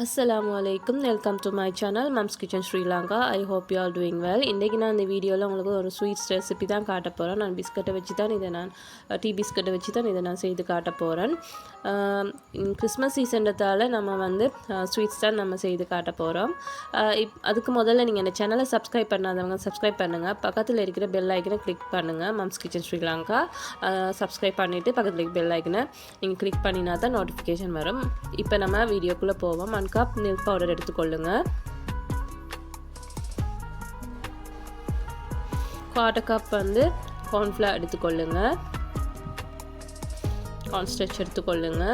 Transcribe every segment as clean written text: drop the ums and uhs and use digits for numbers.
Assalamu alaikum. Welcome to my channel Mom's Kitchen Sri Lanka. I hope you are doing well. இன்றைக்கி நான் இந்த வீடியோவில் உங்களுக்கு ஒரு ஸ்வீட்ஸ் ரெசிபி தான் காட்ட போகிறேன். நான் பிஸ்கட்டை வச்சு தான் டீ பிஸ்கட்டை வச்சு தான் இதை நான் செய்து காட்ட போகிறேன். கிறிஸ்மஸ் சீசன்றதால நம்ம வந்து ஸ்வீட்ஸ் தான் நம்ம செய்து காட்ட போகிறோம். அதுக்கு முதல்ல நீங்கள் இந்த சேனலை சப்ஸ்கிரைப் பண்ணாதவங்க சப்ஸ்கிரைப் பண்ணுங்கள். பக்கத்தில் இருக்கிற பெல் ஐக்கனை கிளிக் பண்ணுங்கள். Mom's Kitchen Sri Lanka subscribe பண்ணிவிட்டு பக்கத்தில் இருக்கிற பெல் ஐக்கனை நீங்கள் கிளிக் பண்ணினா தான் நோட்டிஃபிகேஷன் வரும். இப்போ நம்ம வீடியோக்குள்ளே போவோம். 1 கப் மில்க் பவுடர் எடுத்துக்கொள்ளுங்க. 1/4 கப் வந்து கார்ன்ஃப்ளவர் எடுத்துக்கொள்ளுங்க. கார்ன்ஸ்டார்ச் எடுத்துக்கொள்ளுங்க.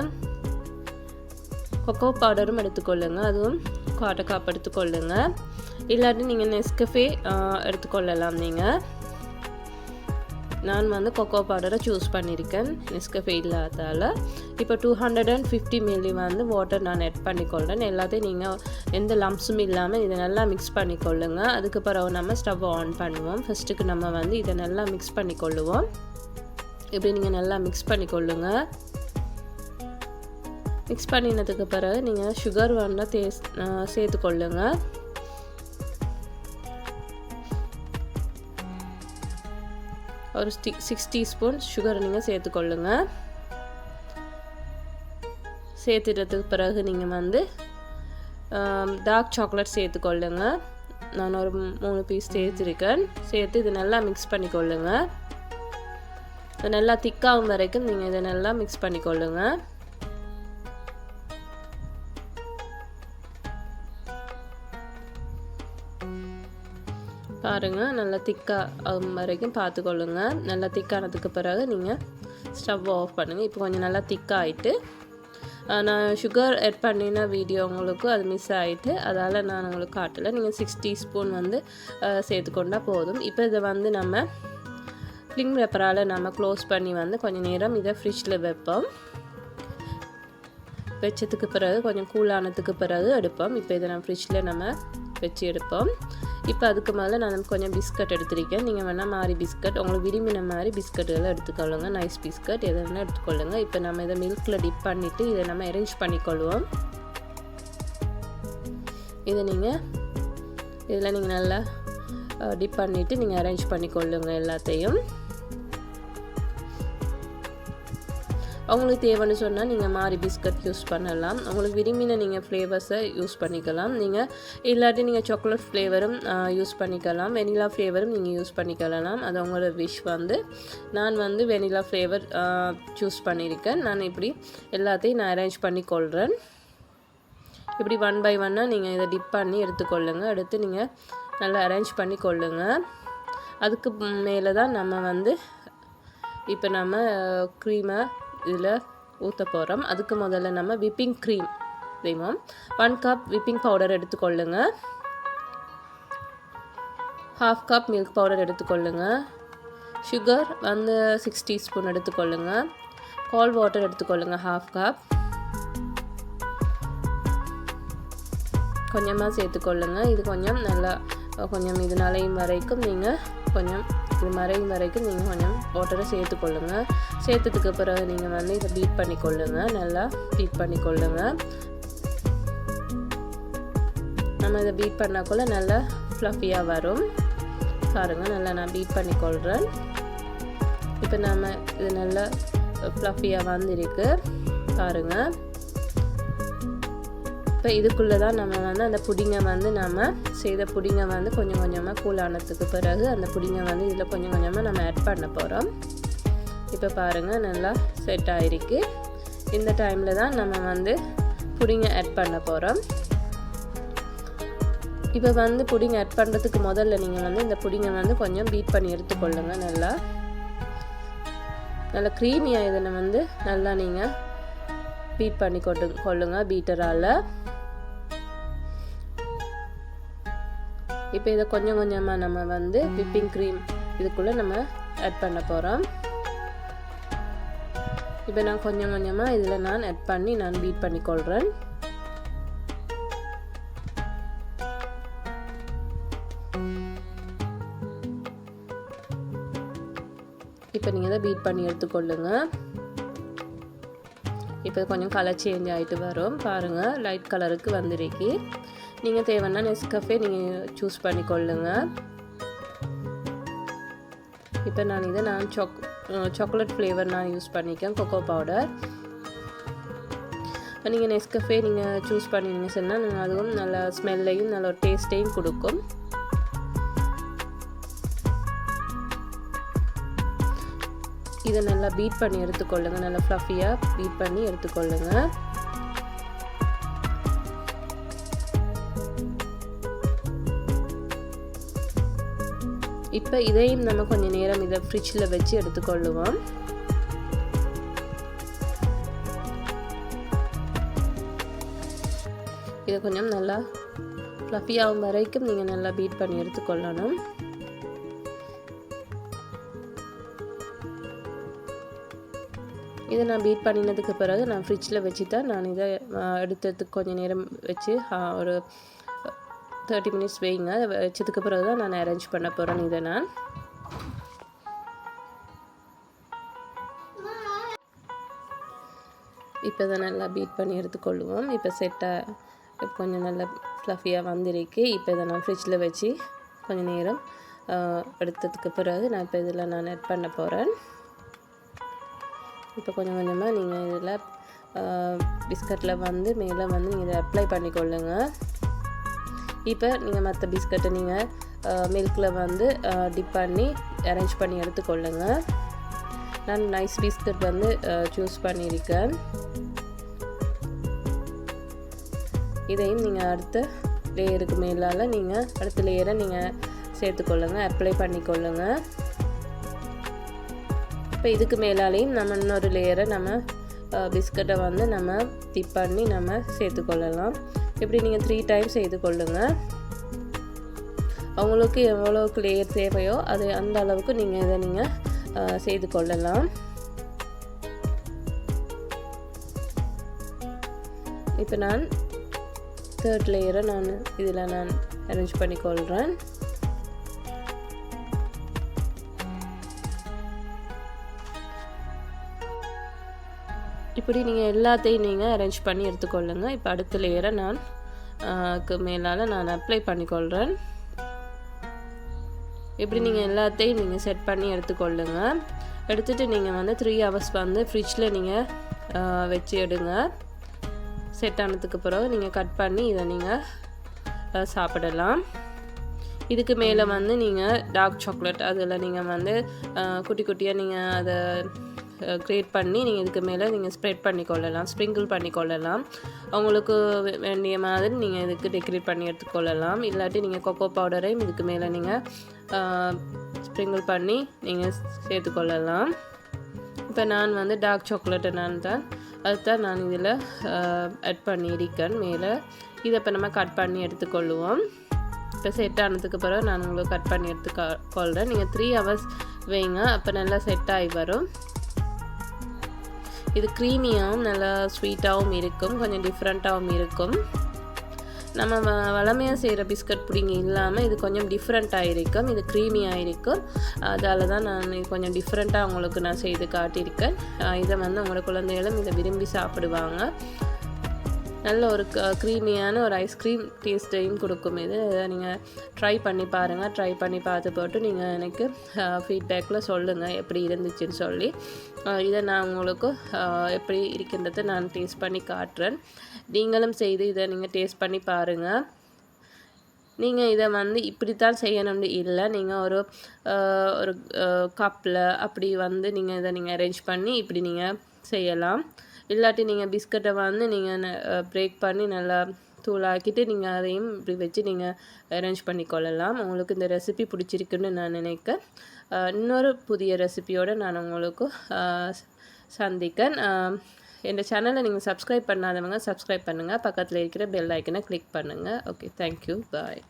கொக்கோ பவுடரும் எடுத்துக்கொள்ளுங்க. அதுவும் 1/4 கப் எடுத்துக்கொள்ளுங்க. இல்லாட்டி நீங்கள் நெஸ்கஃபே எடுத்துக்கொள்ளலாம். நான் வந்து கொக்கோ பவுடரை சூஸ் பண்ணியிருக்கேன் நெஸ்கஃபே இல்லாதால். இப்போ 250 ml வந்து வாட்டர் நான் ஆட் பண்ணிக்கொள்கிறேன். எல்லாத்தையும் நீங்கள் எந்த லம்ப்ஸும் இல்லாமல் இதை நல்லா மிக்ஸ் பண்ணிக்கொள்ளுங்க. அதுக்கு பிறகு நம்ம ஸ்டவ் ஆன் பண்ணுவோம். ஃபஸ்ட்டுக்கு நம்ம வந்து இதை நல்லா மிக்ஸ் பண்ணிக்கொள்ளுவோம். இப்படி நீங்கள் நல்லா மிக்ஸ் பண்ணிக்கொள்ளுங்க. மிக்ஸ் பண்ணினதுக்கு பிறகு நீங்கள் சுகர் வேணா சேர்த்துக்கொள்ளுங்க. ஒரு 6 டீஸ்பூன் சுகர் நீங்கள் சேர்த்துக்கொள்ளுங்க. சேர்த்துட்டதுக்கு பிறகு நீங்கள் வந்து டார்க் சாக்லேட் சேர்த்துக்கொள்ளுங்க. நான் ஒரு 3 பீஸ் சேர்த்துருக்கேன். சேர்த்து இது நல்லா மிக்ஸ் பண்ணிக்கொள்ளுங்க. இது நல்லா திக்காகும் வரைக்கும் நீங்கள் இதை நல்லா மிக்ஸ் பண்ணிக்கொள்ளுங்க. பாருங்கள், நல்லா திக்காக வரைக்கும் பார்த்துக்கொள்ளுங்க. நல்லா திக்கானதுக்கு பிறகு நீங்கள் ஸ்டவ் ஆஃப் பண்ணுங்கள். இப்போ கொஞ்சம் நல்லா திக்காகிட்டு நான் சுகர் ஆட் பண்ணின வீடியோ உங்களுக்கு அது மிஸ் ஆகிட்டு அதால் நான் உங்களுக்கு காட்டலை. நீங்கள் 6 டீஸ்பூன் வந்து சேர்த்துக்கொண்டா போதும். இப்போ இதை வந்து நம்ம ஃபிலிம் பேப்பரால் நம்ம க்ளோஸ் பண்ணி வந்து கொஞ்சம் நேரம் இதை ஃப்ரிட்ஜில் வைப்போம். வச்சதுக்கு பிறகு கொஞ்சம் கூலானதுக்கு பிறகு எடுப்போம். இப்போ இதை நம்ம ஃப்ரிட்ஜில் நம்ம வச்சு எடுப்போம். இப்போ அதுக்கு மேலே நான் கொஞ்சம் பிஸ்கட் எடுத்துருக்கேன். நீங்கள் வேணால் மாதிரி பிஸ்கட் உங்களுக்கு விரும்பின மாதிரி பிஸ்கட்டுகளை எடுத்துக்கொள்ளுங்க. நைஸ் பிஸ்கட் எதை வேணால் எடுத்துக்கொள்ளுங்க. இப்போ நம்ம இதை மில்கில் டிப் பண்ணிவிட்டு இதை நம்ம அரேஞ்ச் பண்ணிக்கொள்வோம். இதில் நீங்கள் நல்லா டிப் பண்ணிவிட்டு நீங்கள் அரேஞ்ச் பண்ணிக்கொள்ளுங்க எல்லாத்தையும். அவங்களுக்கு தேவைன்னு சொன்னால் நீங்கள் மாதிரி பிஸ்கட் யூஸ் பண்ணலாம். உங்களுக்கு விரும்பின நீங்கள் ஃப்ளேவர்ஸை யூஸ் பண்ணிக்கலாம். நீங்கள் இல்லாட்டி நீங்கள் சாக்லேட் ஃப்ளேவரும் யூஸ் பண்ணிக்கலாம். வெனிலா ஃப்ளேவரும் நீங்கள் யூஸ் பண்ணிக்கலாம். அது உங்களோட விஷ் வந்து. நான் வந்து வெனிலா ஃப்ளேவர் சூஸ் பண்ணியிருக்கேன். நான் இப்படி எல்லாத்தையும் நான் அரேஞ்ச் பண்ணிக்கொள்கிறேன். இப்படி 1 by 1 நீங்கள் இதை டிப் பண்ணி எடுத்துக்கொள்ளுங்க. எடுத்து நீங்கள் நல்லா அரேஞ்ச் பண்ணிக்கொள்ளுங்க. அதுக்கு மேலே தான் நம்ம வந்து இப்போ நம்ம க்ரீமை இதில் ஊற்ற போகிறோம். அதுக்கு முதல்ல நம்ம விப்பிங் க்ரீம் செய்வோம். 1 கப் விப்பிங் பவுடர் எடுத்துக்கொள்ளுங்க. 1/2 கப் மில்க் பவுடர் எடுத்துக்கொள்ளுங்க. சுகர் வந்து 6 டீஸ்பூன் எடுத்துக்கொள்ளுங்க. கோல்ட் வாட்டர் எடுத்துக்கொள்ளுங்க 1/2 கப். கொஞ்சமாக சேர்த்துக்கொள்ளுங்க. இது கொஞ்சம் நல்லா கொஞ்சம் இது நலையும் வரைக்கும் நீங்கள் கொஞ்சம் இது மறையும் வரைக்கும் நீங்கள் கொஞ்சம் வாட்டரை சேர்த்துக்கொள்ளுங்க. சேர்த்ததுக்கு பிறகு நீங்கள் வந்து இதை பீட் பண்ணிக்கொள்ளுங்க. நல்லா பீட் பண்ணிக்கொள்ளுங்க. நம்ம இதை பீட் பண்ணக்குள்ள நல்லா ஃப்ளஃபியாக வரும். பாருங்கள், நல்லா நான் பீட் பண்ணிக்கொள்கிறேன். இப்போ நம்ம இது நல்லா ஃப்ளஃபியாக வந்திருக்கு பாருங்கள். இப்போ இதுக்குள்ளே தான் நம்ம வந்து அந்த புடிங்கை வந்து நம்ம செய்த புடிங்கை வந்து கொஞ்சம் கொஞ்சமாக கூலானதுக்கு பிறகு அந்த புடிங்கை வந்து இதில் கொஞ்சம் கொஞ்சமாக நம்ம ஆட் பண்ண போகிறோம். இப்போ பாருங்கள், நல்லா செட் ஆகிருக்கு. இந்த டைமில் தான் நம்ம வந்து புடிங்கை ஆட் பண்ண போகிறோம். இப்போ வந்து புடிங்கை ஆட் பண்ணுறதுக்கு முதல்ல நீங்கள் வந்து இந்த புடிங்கை வந்து கொஞ்சம் பீட் பண்ணி எடுத்துக்கொள்ளுங்க. நல்லா க்ரீமியாக இதில் வந்து நல்லா நீங்கள் பீட் பண்ணி கொள்ளுங்க பீட்டரால். இப்போ இதை கொஞ்சம் கொஞ்சமாக நம்ம வந்து விப்பிங் க்ரீம் இதுக்குள்ளே நம்ம ஆட் பண்ண போகிறோம். இப்போ நான் கொஞ்சம் கொஞ்சமாக இதில் நான் ஆட் பண்ணி நான் பீட் பண்ணிக்கொள்கிறேன். இப்போ நீங்கள் இதை பீட் பண்ணி எடுத்துக்கொள்ளுங்க. இப்போ கொஞ்சம் கலர் சேஞ்ச் ஆகிட்டு வரும் பாருங்கள், லைட் கலருக்கு வந்துருக்கு. நீங்கள் தேவைன்னா நெஸ்கஃபே நீங்கள் சூஸ் பண்ணிக்கொள்ளுங்க. இப்போ நான் சாக்லேட் ஃப்ளேவர் நான் யூஸ் பண்ணிக்கேன், கொக்கோ பவுடர். நீங்கள் நெஸ்கஃபே நீங்கள் சூஸ் பண்ணிங்க சொன்னால் அதுவும் நல்ல ஸ்மெல்லையும் நல்ல ஒரு டேஸ்ட்டையும் கொடுக்கும். இதை நல்லா பீட் பண்ணி எடுத்துக்கொள்ளுங்க, நல்லா ஃப்ளஃபியாக பீட் பண்ணி எடுத்துக்கொள்ளுங்க. இப்போ இதையும் நம்ம கொஞ்சம் நேரம் இதை ஃப்ரிட்ஜில் வச்சு எடுத்துக்கொள்ளுவோம். இதை கொஞ்சம் நல்லா ஃப்ளஃபியாகும் வரைக்கும் நீங்கள் நல்லா பீட் பண்ணி எடுத்துக்கொள்ளணும். இதை நான் பீட் பண்ணினதுக்கு பிறகு நான் ஃப்ரிட்ஜில் வச்சு தான் நான் இதை எடுத்ததுக்கு கொஞ்சம் நேரம் வச்சு ஒரு 30 மினிட்ஸ் வைங்க. வச்சதுக்கு பிறகு தான் நான் அரேஞ்ச் பண்ண போகிறேன். இதை நான் இப்போ தான் நல்லா பீட் பண்ணி எடுத்துக்கொள்ளுவோம். இப்போ செட்டாக கொஞ்சம் நல்லா ஃப்ளஃபியாக வந்திருக்கு. இப்போ இதை நான் ஃப்ரிட்ஜில் வச்சு கொஞ்சம் நேரம் எடுத்ததுக்கு பிறகு நான் இப்போ இதில் நான் ஆட் பண்ண போகிறேன். இப்போ கொஞ்சம் கொஞ்சமாக நீங்கள் இதில் பிஸ்கட்டில் வந்து மேலே வந்து நீங்கள் இதை அப்ளை பண்ணிக்கொள்ளுங்க. இப்போ நீங்கள் மற்ற பிஸ்கட்டை நீங்கள் மில்கில் வந்து டிப் பண்ணி அரேஞ்ச் பண்ணி எடுத்துக்கொள்ளுங்க. நான் நைஸ் பிஸ்கட் வந்து சூஸ் பண்ணியிருக்கேன். இதையும் நீங்கள் அடுத்த லேயருக்கு மேலால் நீங்கள் அடுத்த லேயரை நீங்கள் சேர்த்துக்கொள்ளுங்க, அப்ளை பண்ணிக்கொள்ளுங்க. இப்போ இதுக்கு மேலாலேயும் நம்ம இன்னொரு லேயரை நம்ம பிஸ்கட்டை வந்து நம்ம டிப் பண்ணி நம்ம சேர்த்துக்கொள்ளலாம். இப்படி நீங்கள் 3 டைம்ஸ் செய்து கொள்ளுங்க. அவங்களுக்கு எவ்வளோக்கு லேயர் தேவையோ அது அந்த அளவுக்கு நீங்கள் இதை நீங்கள் செய்து கொள்ளலாம். இப்போ நான் 3rd லேயரை நான் இதில் நான் அரேஞ்ச் பண்ணிக்கொள்கிறேன். இப்படி நீங்கள் எல்லாத்தையும் நீங்கள் அரேஞ்ச் பண்ணி எடுத்துக்கொள்ளுங்க. இப்போ அடுத்த லேயரை நான் மேலால் நான் அப்ளை பண்ணிக்கொள்கிறேன். இப்படி நீங்கள் எல்லாத்தையும் நீங்கள் செட் பண்ணி எடுத்துக்கொள்ளுங்க. எடுத்துகிட்டு நீங்கள் வந்து 3 hours வந்து ஃப்ரிட்ஜில் நீங்கள் வச்சு எடுங்க. செட் ஆனதுக்கு பிறகு நீங்கள் கட் பண்ணி இதை நீங்கள் சாப்பிடலாம். இதுக்கு மேலே வந்து நீங்கள் டார்க் சாக்லேட் அதில் நீங்கள் வந்து குட்டி குட்டியாக நீங்கள் அதை கிரேட் பண்ணி நீங்கள் இதுக்கு மேலே நீங்கள் ஸ்ப்ரெட் பண்ணிக்கொள்ளலாம், ஸ்ப்ரிங்கிள் பண்ணிக்கொள்ளலாம். அவங்களுக்கு வேண்டிய மாதிரி நீங்கள் இதுக்கு டெக்கரேட் பண்ணி எடுத்துக்கொள்ளலாம். இல்லாட்டி நீங்கள் கொக்கோ பவுடரையும் இதுக்கு மேலே நீங்கள் ஸ்ப்ரிங்கிள் பண்ணி நீங்கள் சேர்த்துக்கொள்ளலாம். இப்போ நான் வந்து டார்க் சாக்லேட்டை அதுதான் நான் இதில் ஆட் பண்ணியிருக்கேன் மேலே. இதை இப்போ நம்ம கட் பண்ணி எடுத்துக்கொள்ளுவோம். இப்போ செட் ஆனதுக்கு பிறகு நான் உங்களுக்கு கட் பண்ணி எடுத்துக்கொள்கிறேன். நீங்கள் 3 hours வைங்க, அப்போ நல்லா செட் ஆகி வரும். இது க்ரீமியாகவும் நல்லா ஸ்வீட்டாகவும் இருக்கும், கொஞ்சம் டிஃப்ரெண்ட்டாகவும் இருக்கும். நம்ம வளமையாக செய்கிற பிஸ்கட் புடிங்க இல்லாமல் இது கொஞ்சம் டிஃப்ரெண்ட்டாக இருக்கும், இது க்ரீமியாக இருக்கும். அதால் தான் நான் கொஞ்சம் டிஃப்ரெண்ட்டாக உங்களுக்கு நான் செய்து காட்டியிருக்கேன். இதை வந்து உங்களோட குழந்தைகளும் இதை விரும்பி சாப்பிடுவாங்க. நல்ல ஒரு க்ரீமியான ஒரு ஐஸ்கிரீம் டேஸ்ட்டையும் கொடுக்கும். இது நீங்கள் ட்ரை பண்ணி பாருங்கள். ட்ரை பண்ணி பார்த்து போட்டு நீங்கள் எனக்கு ஃபீட்பேக்கில் சொல்லுங்கள் எப்படி இருந்துச்சுன்னு சொல்லி. இதை நான் உங்களுக்கு எப்படி இருக்கின்றதை நான் டேஸ்ட் பண்ணி காட்டுறேன். நீங்களும் செய்து இதை நீங்கள் டேஸ்ட் பண்ணி பாருங்கள். நீங்கள் இதை வந்து இப்படி தான் செய்யணும்னு இல்லை, நீங்கள் ஒரு கப்பில் அப்படி வந்து நீங்கள் இதை நீங்கள் அரேஞ்ச் பண்ணி இப்படி நீங்கள் செய்யலாம். இல்லாட்டி நீங்கள் பிஸ்கட்டை வந்து நீங்கள் பிரேக் பண்ணி நல்லா தூளாக்கிட்டு நீங்கள் அதையும் இப்படி வச்சு நீங்கள் அரேஞ்ச் பண்ணிக்கொள்ளலாம். உங்களுக்கு இந்த ரெசிபி பிடிச்சிருக்குன்னு நான் நினைக்கிறேன். இன்னொரு புதிய ரெசிபியோடு நான் உங்களுக்கு சந்திக்கிறேன். என் சேனலை நீங்கள் சப்ஸ்கிரைப் பண்ணாதவங்க சப்ஸ்கிரைப் பண்ணுங்கள், பக்கத்தில் இருக்கிற பெல் ஐக்கனை கிளிக் பண்ணுங்கள். ஓகே, தேங்க்யூ, பாய்.